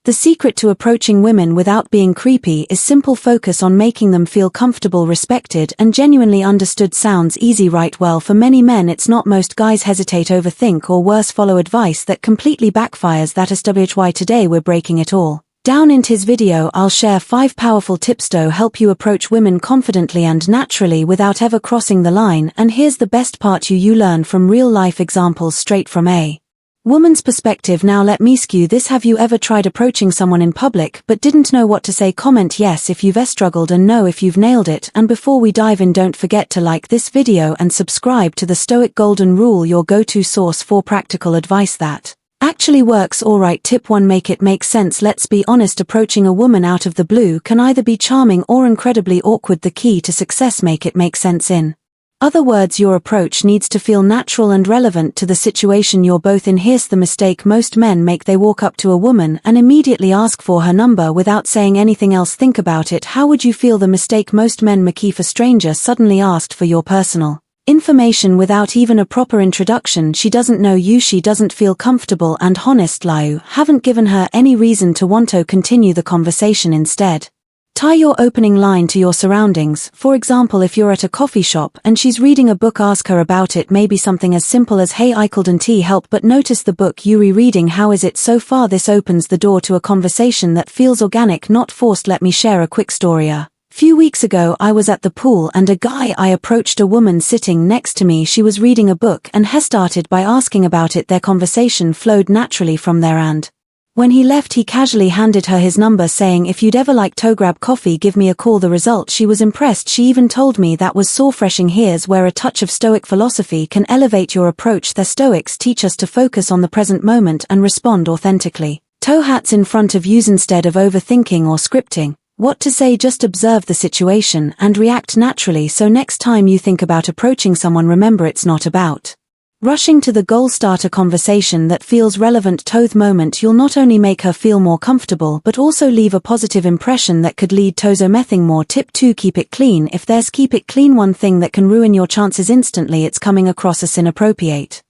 The secret to approaching women without being creepy is simple focus on making them feel comfortable, respected, and genuinely understood. Sounds easy, right? Well, for many men it's not. Most guys hesitate, overthink, or worse, follow advice that completely backfires. That is why today we're breaking it all down. In his video I'll share 5 powerful tips to help you approach women confidently and naturally without ever crossing the line. And here's the best part, you learn from real life examples straight from a woman's perspective. Now let me ask you this: have you ever tried approaching someone in public but didn't know what to say? Comment yes if you've struggled, and no if you've nailed it. And before we dive in, don't forget to like this video and subscribe to the Stoic Golden Rule, your go-to source for practical advice that actually works. Alright, tip 1, make it make sense. Let's be honest, approaching a woman out of the blue can either be charming or incredibly awkward. The key to success: make it make sense. In other words, your approach needs to feel natural and relevant to the situation you're both in. Here's the mistake most men make: they walk up to a woman and immediately ask for her number without saying anything else. Think about it. How would you feel? The mistake most men make: if a stranger suddenly asked for your personal information without even a proper introduction. She doesn't know you, she doesn't feel comfortable, and honestly, you haven't given her any reason to want to continue the conversation. Instead, tie your opening line to your surroundings. For example, if you're at a coffee shop and she's reading a book, ask her about it. Maybe something as simple as, "Hey, I couldn't help but notice the book you rereading. How is it so far?" This opens the door to a conversation that feels organic, not forced. Let me share a quick story. A few weeks ago I was at the pool and I approached a woman sitting next to me. She was reading a book and started by asking about it. Their conversation flowed naturally from there, and when he left he casually handed her his number, saying, "If you'd ever like to grab coffee, give me a call." The result: she was impressed. She even told me that was so refreshing. Here's where a touch of Stoic philosophy can elevate your approach. The Stoics teach us to focus on the present moment and respond authentically. Toe hats in front of you instead of overthinking or scripting what to say. Just observe the situation and react naturally. So next time you think about approaching someone, remember, it's not about rushing to the goal. Start a conversation that feels relevant. To the moment, you'll not only make her feel more comfortable but also leave a positive impression that could lead to mething more. Tip 2, keep it clean. Keep it clean. One thing that can ruin your chances instantly: it's coming across as inappropriate.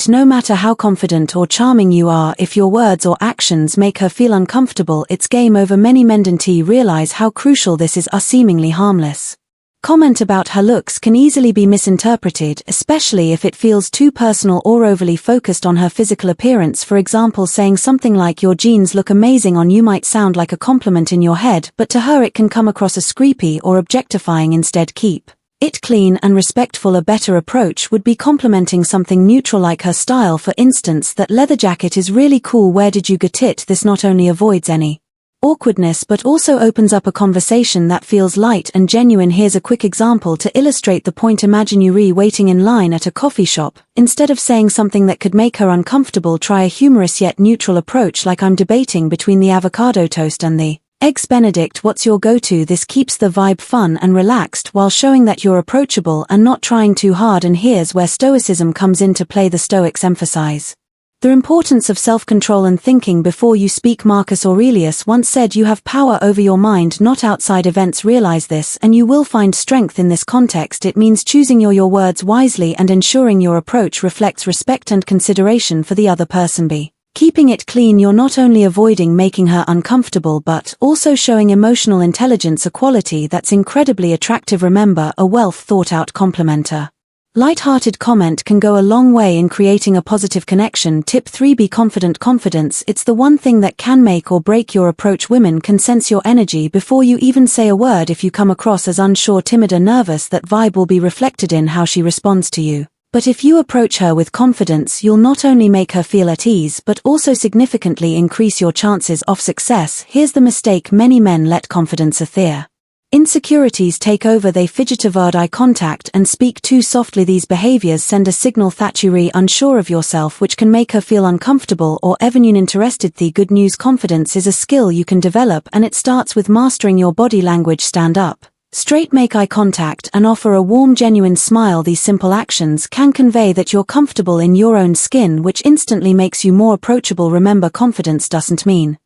No matter how confident or charming you are, if your words or actions make her feel uncomfortable, it's game over. Many men don't realize how crucial this is. A seemingly harmless comment about her looks can easily be misinterpreted, especially if it feels too personal or overly focused on her physical appearance. For example, saying something like, "Your jeans look amazing on you," might sound like a compliment in your head, but to her it can come across as creepy or objectifying. Instead, keep it clean and respectful. A better approach would be complimenting something neutral, like her style. For instance, "That leather jacket is really cool. Where did you get it?" This not only avoids any awkwardness but also opens up a conversation that feels light and genuine. Here's a quick example to illustrate the point. Imagine you're waiting in line at a coffee shop. Instead of saying something that could make her uncomfortable, try a humorous yet neutral approach, like, "I'm debating between the avocado toast and the eggs Benedict. What's your go-to?" This keeps the vibe fun and relaxed while showing that you're approachable and not trying too hard. And here's where Stoicism comes into play. The Stoics emphasize the importance of self-control and thinking before you speak. Marcus Aurelius once said, "You have power over your mind, not outside events." Realize this and you will find strength in this context. It means choosing your words wisely and ensuring your approach reflects respect and consideration for the other person. Keeping it clean: you're not only avoiding making her uncomfortable but also showing emotional intelligence, a quality that's incredibly attractive. Remember, a well-thought-out compliment, a light-hearted comment, can go a long way in creating a positive connection. Tip 3, be confident. Confidence: it's the one thing that can make or break your approach. Women can sense your energy before you even say a word. If you come across as unsure, timid, or nervous, that vibe will be reflected in how she responds to you. But if you approach her with confidence, you'll not only make her feel at ease but also significantly increase your chances of success. Here's the mistake many men let confidence fear insecurities take over. They fidget, avoid eye contact, and speak too softly. These behaviors send a signal that you're unsure of yourself, which can make her feel uncomfortable or even uninterested. The good news: confidence is a skill you can develop, and it starts with mastering your body language. Stand up straight, make eye contact, and offer a warm, genuine smile. These simple actions can convey that you're comfortable in your own skin, which instantly makes you more approachable. Remember, confidence doesn't mean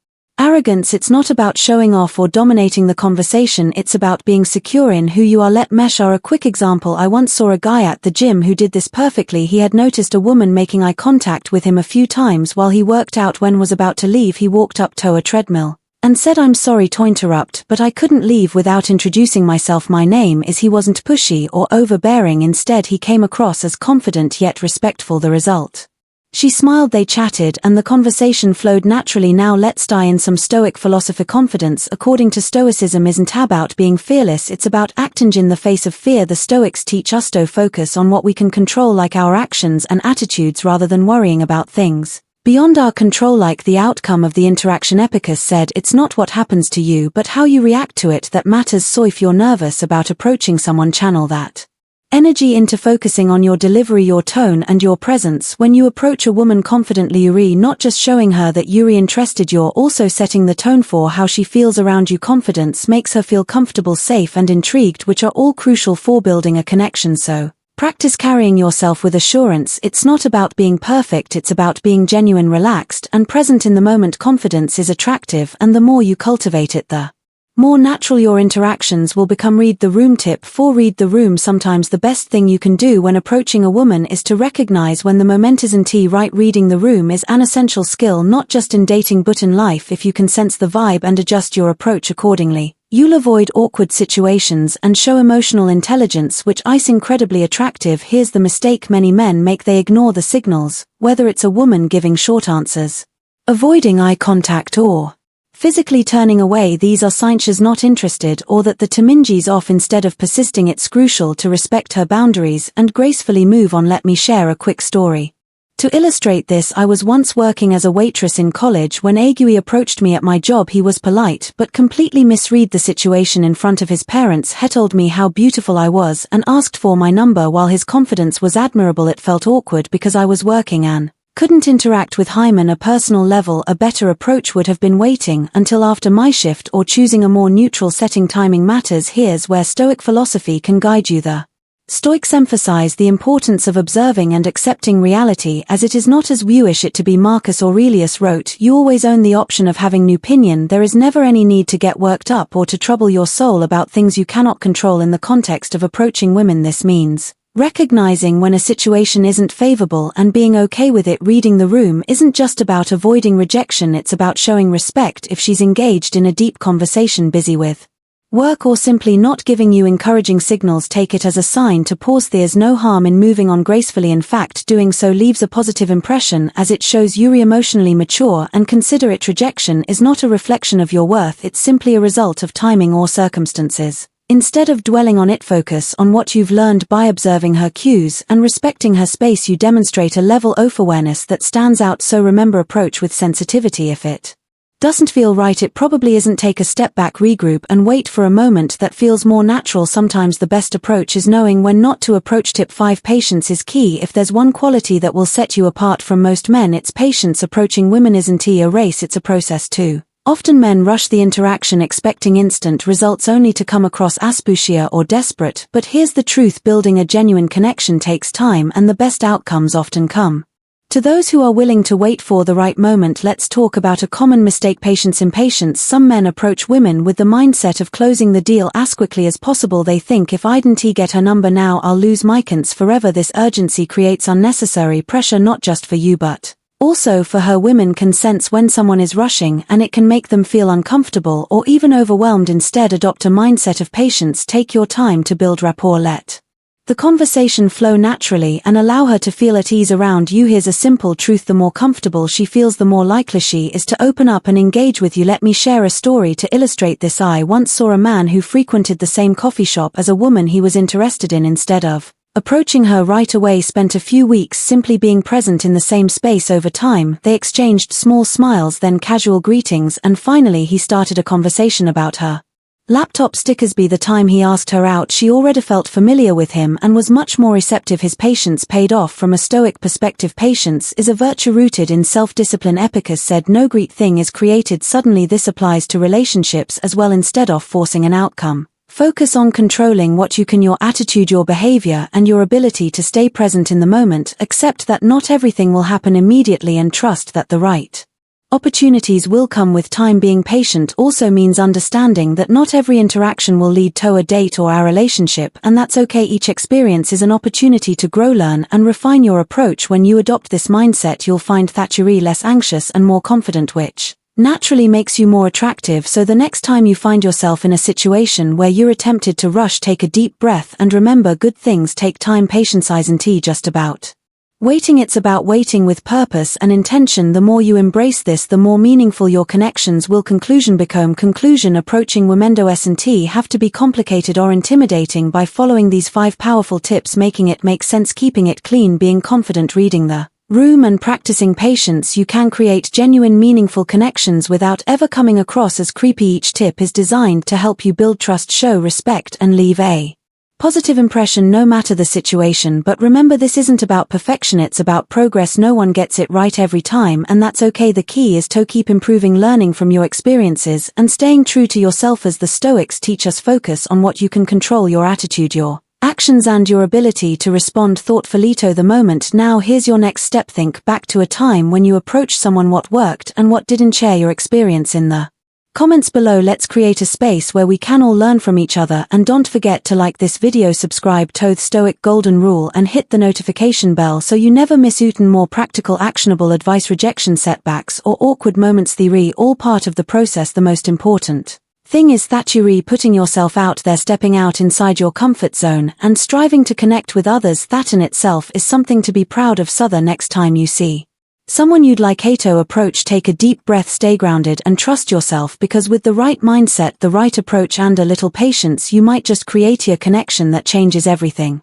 arrogance, it's not about showing off or dominating the conversation, it's about being secure in who you are. Let me share a quick example. I once saw a guy at the gym who did this perfectly. He had noticed a woman making eye contact with him a few times while he worked out. When was about to leave, he walked up to a treadmill and said, "I'm sorry to interrupt, but I couldn't leave without introducing myself. My name is." He wasn't pushy or overbearing. Instead, he came across as confident yet respectful. The result? She smiled, they chatted, and the conversation flowed naturally. Now let's dive in some Stoic philosophy. Confidence, according to Stoicism, isn't about being fearless, it's about acting in the face of fear. The Stoics teach us to focus on what we can control, like our actions and attitudes, rather than worrying about things beyond our control, like the outcome of the interaction. Epicus said, "It's not what happens to you, but how you react to it that matters." So if you're nervous about approaching someone, channel that energy into focusing on your delivery, your tone, and your presence. When you approach a woman confidently, you're not just showing her that you're interested, you're also setting the tone for how she feels around you. Confidence makes her feel comfortable, safe, and intrigued, which are all crucial for building a connection. So practice carrying yourself with assurance. It's not about being perfect, it's about being genuine, relaxed, and present in the moment. Confidence is attractive, and the more you cultivate it, the more natural your interactions will become. Read the room. Tip 4. Read the room. Sometimes the best thing you can do when approaching a woman is to recognize when the moment isn't right. Reading the room is an essential skill, not just in dating but in life. If you can sense the vibe and adjust your approach accordingly, you'll avoid awkward situations and show emotional intelligence, which is incredibly attractive. Here's the mistake many men make: they ignore the signals, whether it's a woman giving short answers, avoiding eye contact, or physically turning away. These are signs she's not interested or that the timing's off. Instead of persisting, it's crucial to respect her boundaries and gracefully move on. Let me share a quick story to illustrate this. I was once working as a waitress in college when a guy approached me at my job. He was polite but completely misread the situation. In front of his parents, he told me how beautiful I was and asked for my number. While his confidence was admirable, it felt awkward because I was working and couldn't interact with him on a personal level. A better approach would have been waiting until after my shift or choosing a more neutral setting. Timing matters. Here's where Stoic philosophy can guide you. The Stoics emphasize the importance of observing and accepting reality as it is, not as we wish it to be. Marcus Aurelius wrote, "You always own the option of having new opinion. There is never any need to get worked up or to trouble your soul about things you cannot control." In the context of approaching women, this means recognizing when a situation isn't favorable and being okay with it. Reading the room isn't just about avoiding rejection, it's about showing respect. If she's engaged in a deep conversation, busy with work, or simply not giving you encouraging signals, take it as a sign to pause. There's no harm in moving on gracefully. In fact, doing so leaves a positive impression as it shows you're emotionally mature and considerate. Rejection is not a reflection of your worth, it's simply a result of timing or circumstances. Instead of dwelling on it, focus on what you've learned. By observing her cues and respecting her space, you demonstrate a level of awareness that stands out. So remember, approach with sensitivity. If it doesn't feel right, it probably isn't. Take a step back, regroup, and wait for a moment that feels more natural. Sometimes the best approach is knowing when not to approach. Tip 5. Patience is key. If there's one quality that will set you apart from most men, it's patience. Approaching women isn't a race, it's a process too. Often men rush the interaction expecting instant results only to come across as pushy or desperate. But here's the truth: building a genuine connection takes time, and the best outcomes often come to those who are willing to wait for the right moment. Let's talk about a common mistake: patience. Impatience. Some men approach women with the mindset of closing the deal as quickly as possible. They think, if I didn't get her number now, I'll lose my chance forever. This urgency creates unnecessary pressure, not just for you but also for her. Women can sense when someone is rushing, and it can make them feel uncomfortable or even overwhelmed. Instead, adopt a mindset of patience. Take your time to build rapport. Let the conversation flow naturally and allow her to feel at ease around you. Here's a simple truth: the more comfortable she feels, the more likely she is to open up and engage with you. Let me share a story to illustrate this. I once saw a man who frequented the same coffee shop as a woman he was interested in. Instead of approaching her right away, spent a few weeks simply being present in the same space. Over time, they exchanged small smiles, then casual greetings, and finally he started a conversation about her laptop stickers. By the time he asked her out, she already felt familiar with him and was much more receptive. His patience paid off. From a Stoic perspective, patience is a virtue rooted in self-discipline. Epicus said, "No great thing is created suddenly." This applies to relationships as well. Instead of forcing an outcome, focus on controlling what you can: your attitude, your behavior, and your ability to stay present in the moment. Accept that not everything will happen immediately and trust that the right Opportunities will come with time. Being patient also means understanding that not every interaction will lead to a date or our relationship, and that's okay. Each experience is an opportunity to grow, learn, and refine your approach. When you adopt this mindset, you'll find that you're less anxious and more confident, which naturally makes you more attractive. So the next time you find yourself in a situation where you're tempted to rush, take a deep breath and remember, good things take time. Patience isn't just about waiting, it's about waiting with purpose and intention. The more you embrace this, the more meaningful your connections will conclusion. Approaching women doesn't have to be complicated or intimidating. By following these 5 powerful tips, making it make sense, keeping it clean, being confident, reading the room, and practicing patience, you can create genuine, meaningful connections without ever coming across as creepy. Each tip is designed to help you build trust, show respect, and leave a positive impression no matter the situation. But remember, this isn't about perfection, it's about progress. No one gets it right every time, and that's okay. The key is to keep improving, learning from your experiences, and staying true to yourself. As the Stoics teach us, focus on what you can control: your attitude, your actions, and your ability to respond thoughtfully to the moment. Now here's your next step. Think back to a time when you approached someone, what worked and what didn't. Share your experience in the comments below. Let's create a space where we can all learn from each other. And don't forget to like this video, subscribe to the Stoic Golden Rule, and hit the notification bell so you never miss even more practical, actionable advice. Rejection, setbacks, or awkward moments, they're all part of the process. The most important thing is that you're putting yourself out there, stepping out inside your comfort zone, and striving to connect with others. That in itself is something to be proud of. So the next time you see someone you'd like to approach, take a deep breath, stay grounded, and trust yourself, because with the right mindset, the right approach, and a little patience, you might just create a connection that changes everything.